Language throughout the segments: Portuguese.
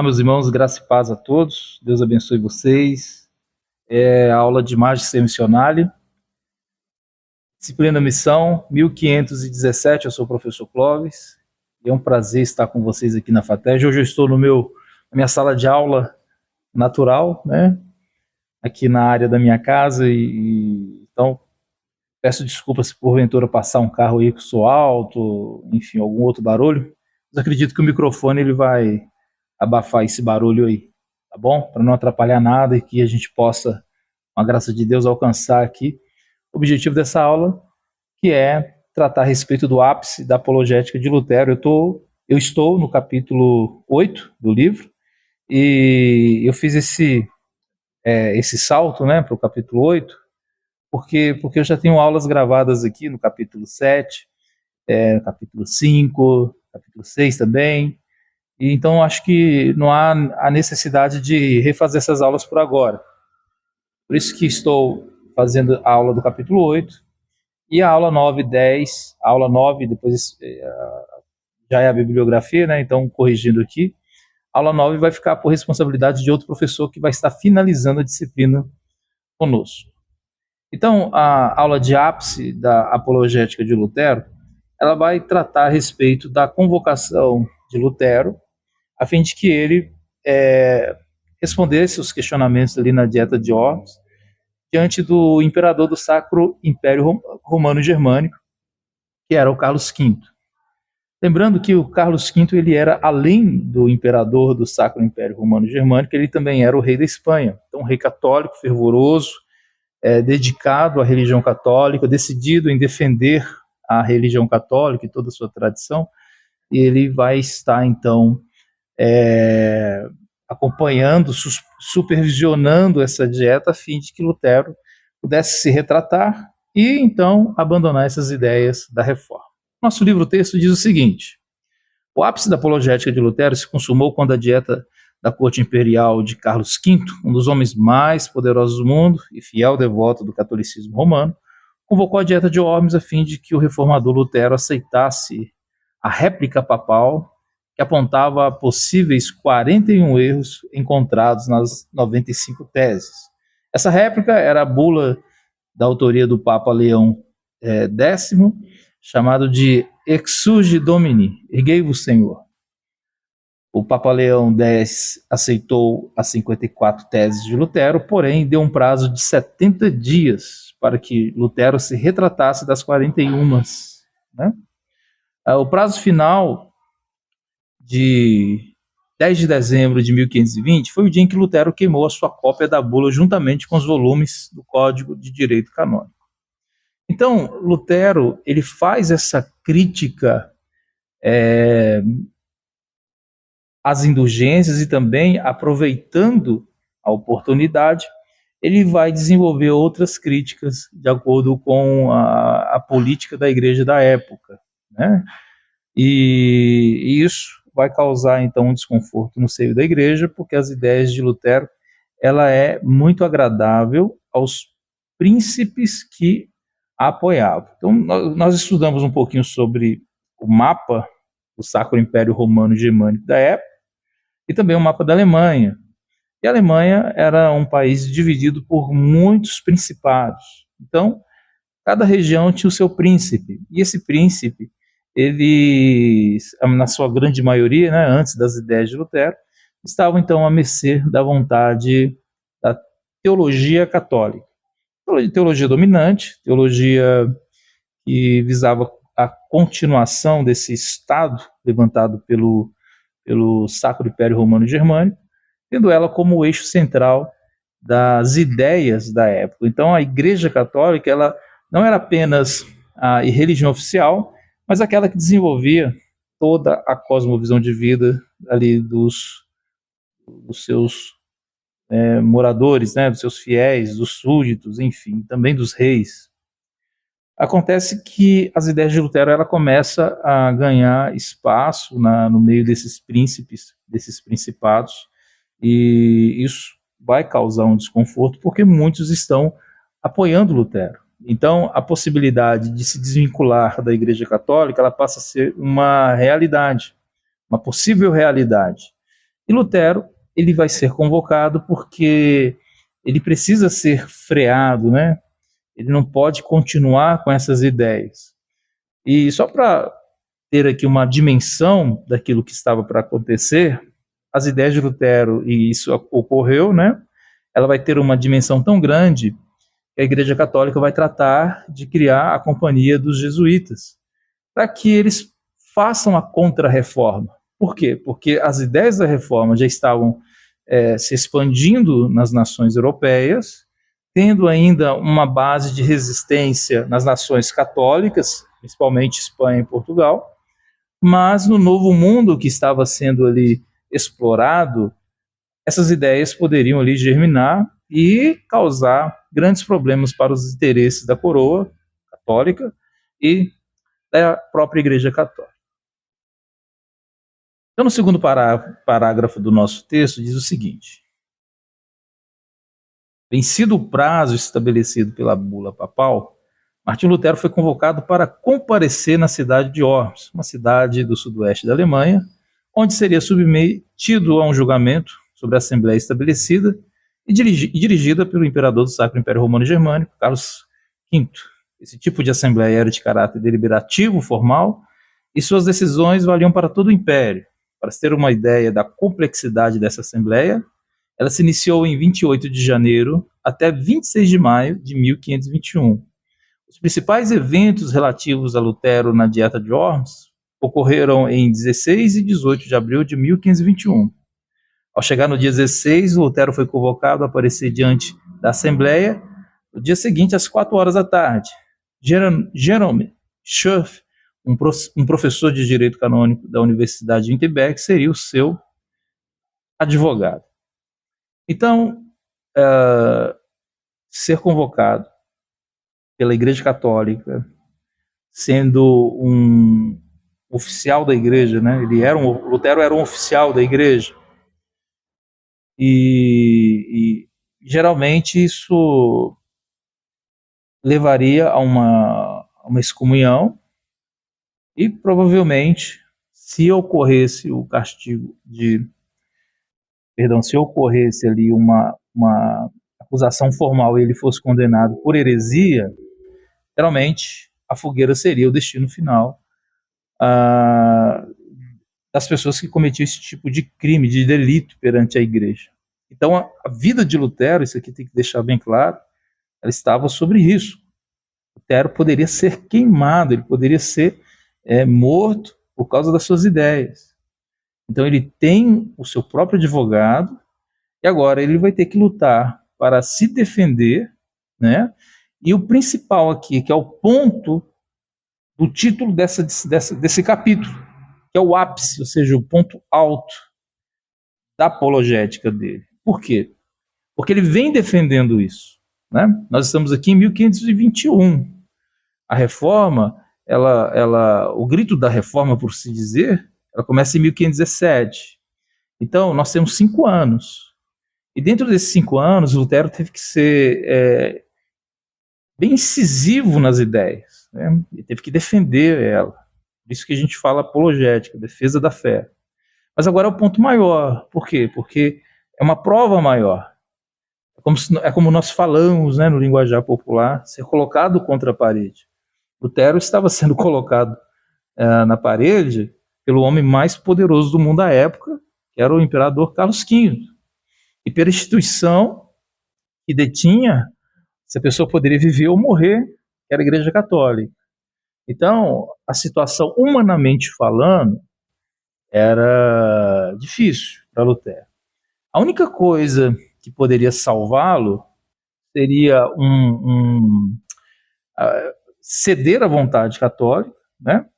Olá, meus irmãos, graça e paz a todos. Deus abençoe vocês. É a aula de Magistério Missionário, disciplina Missão 1517. Eu sou o professor Clóvis e é um prazer estar com vocês aqui na FATEG. Hoje eu estou na minha sala de aula natural, né? Aqui na área da minha casa então peço desculpas se porventura passar um carro aí com som alto, enfim, algum outro barulho. Mas acredito que o microfone ele vai abafar esse barulho aí, tá bom? Para não atrapalhar nada e que a gente possa, com a graça de Deus, alcançar aqui o objetivo dessa aula, que é tratar a respeito do ápice da apologética de Lutero. Eu estou no capítulo 8 do livro e eu fiz esse salto, né, para o capítulo 8, porque eu já tenho aulas gravadas aqui no capítulo 7, no capítulo 5, capítulo 6 também. E então acho que não há a necessidade de refazer essas aulas por agora. Por isso que estou fazendo a aula do capítulo 8 e a aula 9 e 10, a aula 9 depois já é a bibliografia, né? Então corrigindo aqui, a aula 9 vai ficar por responsabilidade de outro professor que vai estar finalizando a disciplina conosco. Então a aula de ápice da apologética de Lutero, ela vai tratar a respeito da convocação de Lutero, a fim de que ele respondesse os questionamentos ali na Dieta de Worms, diante do imperador do Sacro Império Romano Germânico, que era o Carlos V. Lembrando que o Carlos V ele era, além do imperador do Sacro Império Romano Germânico, ele também era o rei da Espanha. Então, um rei católico, fervoroso, dedicado à religião católica, decidido em defender a religião católica e toda a sua tradição, e ele vai estar, então, acompanhando, supervisionando essa dieta a fim de que Lutero pudesse se retratar e então abandonar essas ideias da reforma. Nosso livro-texto diz o seguinte: o ápice da apologética de Lutero se consumou quando a dieta da corte imperial de Carlos V, um dos homens mais poderosos do mundo e fiel devoto do catolicismo romano, convocou a dieta de Worms a fim de que o reformador Lutero aceitasse a réplica papal que apontava a possíveis 41 erros encontrados nas 95 teses. Essa réplica era a bula da autoria do Papa Leão X, chamado de Exsurge Domini, Erguei-vos, Senhor. O Papa Leão X aceitou as 54 teses de Lutero, porém deu um prazo de 70 dias para que Lutero se retratasse das 41. Né? O prazo final de 10 de dezembro de 1520 foi o dia em que Lutero queimou a sua cópia da bula juntamente com os volumes do Código de Direito Canônico. Então, Lutero ele faz essa crítica às indulgências e também, aproveitando a oportunidade, ele vai desenvolver outras críticas de acordo com a política da igreja da época, né? E isso vai causar, então, um desconforto no seio da igreja, porque as ideias de Lutero, ela é muito agradável aos príncipes que a apoiavam. Então, nós estudamos um pouquinho sobre o mapa do Sacro Império Romano Germânico da época, e também o mapa da Alemanha. E a Alemanha era um país dividido por muitos principados. Então, cada região tinha o seu príncipe, e esse príncipe, ele, na sua grande maioria, né, antes das ideias de Lutero, estavam então à mercê da vontade da teologia católica. Teologia dominante, teologia que visava a continuação desse Estado levantado pelo Sacro Império Romano Germânico, tendo ela como o eixo central das ideias da época. Então a Igreja Católica ela não era apenas a religião oficial, mas aquela que desenvolvia toda a cosmovisão de vida ali dos seus moradores, né, dos seus fiéis, dos súditos, enfim, também dos reis. Acontece que as ideias de Lutero ela começa a ganhar espaço no meio desses príncipes, desses principados, e isso vai causar um desconforto porque muitos estão apoiando Lutero. Então, a possibilidade de se desvincular da Igreja Católica ela passa a ser uma realidade, uma possível realidade. E Lutero, ele vai ser convocado porque ele precisa ser freado, né? Ele não pode continuar com essas ideias. E só para ter aqui uma dimensão daquilo que estava para acontecer, as ideias de Lutero, e isso ocorreu, né? Ela vai ter uma dimensão tão grande que a Igreja Católica vai tratar de criar a Companhia dos Jesuítas, para que eles façam a contra-reforma. Por quê? Porque as ideias da reforma já estavam se expandindo nas nações europeias, tendo ainda uma base de resistência nas nações católicas, principalmente Espanha e Portugal, mas no novo mundo que estava sendo ali explorado, essas ideias poderiam ali germinar e causar grandes problemas para os interesses da coroa católica e da própria Igreja Católica. Então, no segundo parágrafo do nosso texto, diz o seguinte: vencido o prazo estabelecido pela bula papal, Martinho Lutero foi convocado para comparecer na cidade de Worms, uma cidade do sudoeste da Alemanha, onde seria submetido a um julgamento sobre a Assembleia estabelecida e dirigida pelo imperador do Sacro Império Romano Germânico, Carlos V. Esse tipo de assembleia era de caráter deliberativo, formal, e suas decisões valiam para todo o império. Para se ter uma ideia da complexidade dessa assembleia, ela se iniciou em 28 de janeiro até 26 de maio de 1521. Os principais eventos relativos a Lutero na Dieta de Worms ocorreram em 16 e 18 de abril de 1521. Ao chegar no dia 16, Lutero foi convocado a aparecer diante da Assembleia no dia seguinte, às 4 horas da tarde. Jerome Schuff, um professor de Direito Canônico da Universidade de Wittenberg, seria o seu advogado. Então, ser convocado pela Igreja Católica, sendo um oficial da Igreja, né? Lutero era um oficial da Igreja, e geralmente isso levaria a uma excomunhão, e provavelmente, se ocorresse o castigo se ocorresse ali uma acusação formal e ele fosse condenado por heresia, geralmente a fogueira seria o destino final das pessoas que cometiam esse tipo de crime, de delito perante a igreja. Então a vida de Lutero, isso aqui tem que deixar bem claro, ela estava sobre risco. Lutero poderia ser queimado, ele poderia ser morto por causa das suas ideias. Então ele tem o seu próprio advogado e agora ele vai ter que lutar para se defender, né? E o principal aqui, que é o ponto do título desse capítulo, que é o ápice, ou seja, o ponto alto da apologética dele. Por quê? Porque ele vem defendendo isso, né? Nós estamos aqui em 1521. A reforma, o grito da reforma, por se dizer, ela começa em 1517. Então, nós temos 5 anos. E dentro desses 5 anos, Lutero teve que ser bem incisivo nas ideias, né? Ele teve que defender ela. Por isso que a gente fala apologética, defesa da fé. Mas agora é o ponto maior. Por quê? Porque é uma prova maior. É como nós falamos, né, no linguajar popular, ser colocado contra a parede. Lutero estava sendo colocado na parede pelo homem mais poderoso do mundo à época, que era o imperador Carlos V. E pela instituição que detinha se a pessoa poderia viver ou morrer, que era a Igreja Católica. Então, a situação, humanamente falando, era difícil para Lutero. A única coisa que poderia salvá-lo seria ceder à vontade católica, né,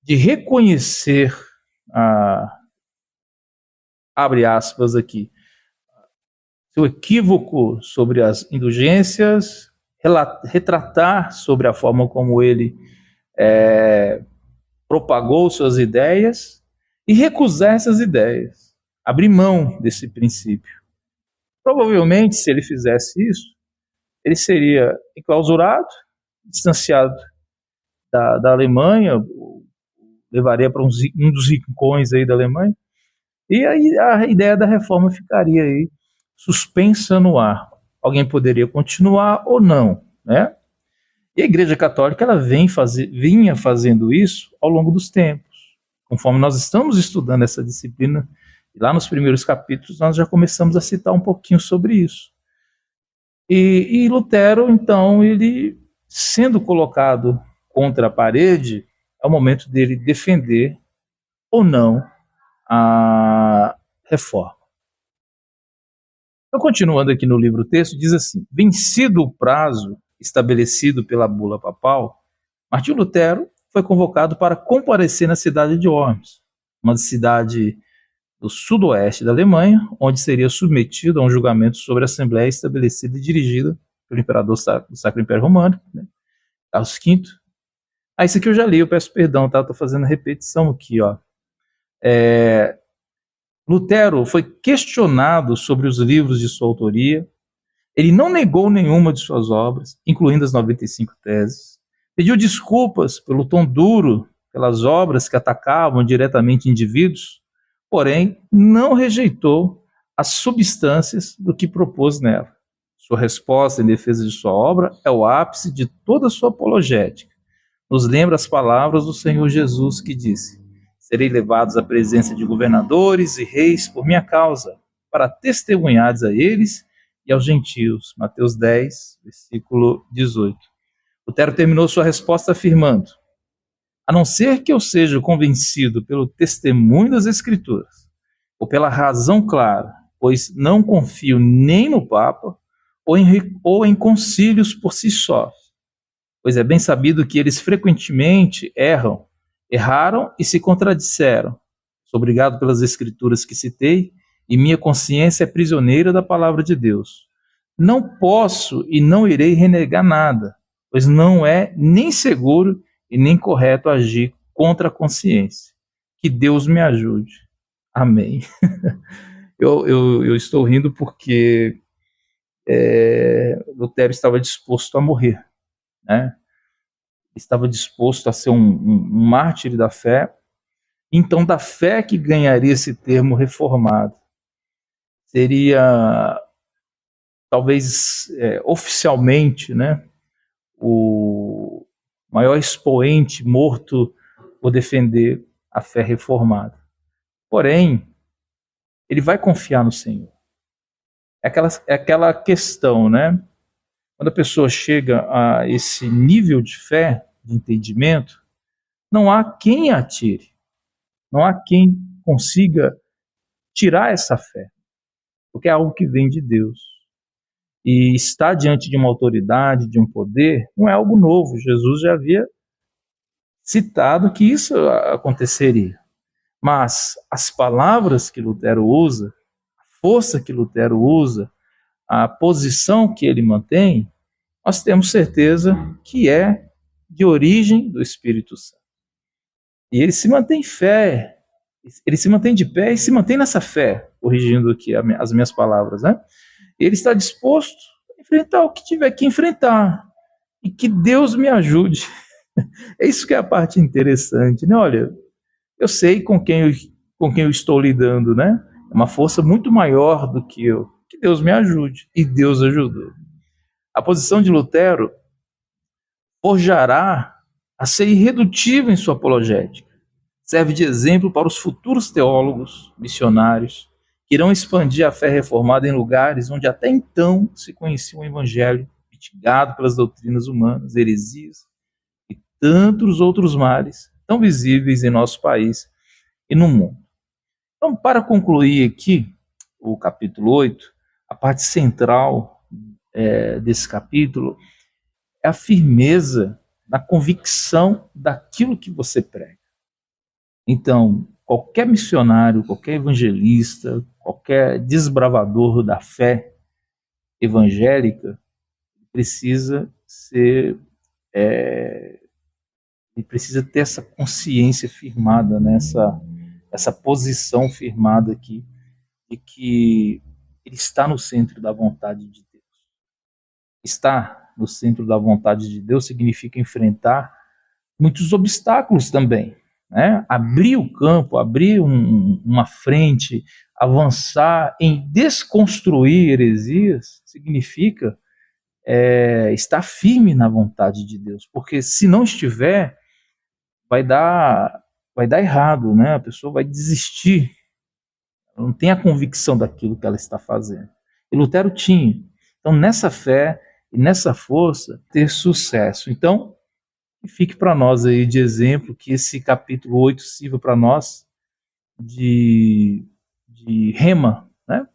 de reconhecer, abre aspas aqui, seu equívoco sobre as indulgências, retratar sobre a forma como ele propagou suas ideias e recusar essas ideias, abrir mão desse princípio. Provavelmente, se ele fizesse isso, ele seria enclausurado, distanciado da Alemanha, levaria para um dos rincões aí da Alemanha, E aí a ideia da reforma ficaria aí suspensa no ar. Alguém poderia continuar ou não, né? E a Igreja Católica ela vinha fazendo isso ao longo dos tempos. Conforme nós estamos estudando essa disciplina, lá nos primeiros capítulos nós já começamos a citar um pouquinho sobre isso. E Lutero, então, ele sendo colocado contra a parede, é o momento dele defender ou não a reforma. Então, continuando aqui no livro texto, diz assim: vencido o prazo estabelecido pela bula papal, Martinho Lutero foi convocado para comparecer na cidade de Worms, uma cidade do sudoeste da Alemanha, onde seria submetido a um julgamento sobre a Assembleia estabelecida e dirigida pelo imperador do Sacro Império Romano, né, Carlos V. Isso aqui eu já li, eu peço perdão, tá? Estou fazendo repetição aqui, ó. Lutero foi questionado sobre os livros de sua autoria. Ele não negou nenhuma de suas obras, incluindo as 95 teses. Pediu desculpas pelo tom duro, pelas obras que atacavam diretamente indivíduos, porém não rejeitou as substâncias do que propôs nela. Sua resposta em defesa de sua obra é o ápice de toda a sua apologética. Nos lembra as palavras do Senhor Jesus que disse: serei levados à presença de governadores e reis por minha causa, para testemunhares a eles e aos gentios. Mateus 10, versículo 18. Lutero terminou sua resposta afirmando: a não ser que eu seja convencido pelo testemunho das Escrituras, ou pela razão clara, pois não confio nem no Papa, ou em concílios por si só, pois é bem sabido que eles frequentemente erraram e se contradisseram. Sou obrigado pelas Escrituras que citei, e minha consciência é prisioneira da palavra de Deus. Não posso e não irei renegar nada, pois não é nem seguro e nem correto agir contra a consciência. Que Deus me ajude. Amém. Eu estou rindo porque Lutero estava disposto a morrer, né? Estava disposto a ser um mártir da fé. Então, da fé que ganharia esse termo reformado. Seria, talvez, oficialmente, né, o maior expoente morto por defender a fé reformada. Porém, ele vai confiar no Senhor. É aquela questão, né? Quando a pessoa chega a esse nível de fé, de entendimento, não há quem a tire. Não há quem consiga tirar essa fé, porque é algo que vem de Deus. E estar diante de uma autoridade, de um poder, não é algo novo. Jesus já havia citado que isso aconteceria. Mas as palavras que Lutero usa, a força que Lutero usa, a posição que ele mantém, nós temos certeza que é de origem do Espírito Santo. E ele se mantém fé, ele se mantém de pé e se mantém nessa fé, corrigindo aqui as minhas palavras, né? Ele está disposto a enfrentar o que tiver que enfrentar. E que Deus me ajude. É isso que é a parte interessante, né? Olha, eu sei com quem eu estou lidando, né? É uma força muito maior do que eu. Que Deus me ajude. E Deus ajudou. A posição de Lutero forjará a ser irredutível em sua apologética. Serve de exemplo para os futuros teólogos, missionários, que irão expandir a fé reformada em lugares onde até então se conhecia o evangelho mitigado pelas doutrinas humanas, heresias e tantos outros males tão visíveis em nosso país e no mundo. Então, para concluir aqui o capítulo 8, a parte central desse capítulo é a firmeza na convicção daquilo que você prega. Então, qualquer missionário, qualquer evangelista, qualquer desbravador da fé evangélica precisa ser, ele precisa ter essa consciência firmada, né? essa posição firmada aqui, de que ele está no centro da vontade de Deus. Estar no centro da vontade de Deus significa enfrentar muitos obstáculos também. né? Abrir o campo, abrir uma frente, avançar em desconstruir heresias, significa estar firme na vontade de Deus, porque se não estiver, vai dar errado, né? A pessoa vai desistir, ela não tem a convicção daquilo que ela está fazendo. E Lutero tinha. Então, nessa fé e nessa força, ter sucesso. Então, fique para nós aí de exemplo, que esse capítulo 8 sirva para nós de rema, né?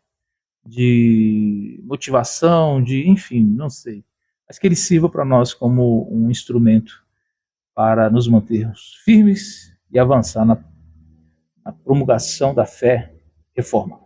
De motivação, enfim, não sei. Mas que ele sirva para nós como um instrumento para nos mantermos firmes e avançar na promulgação da fé reformada.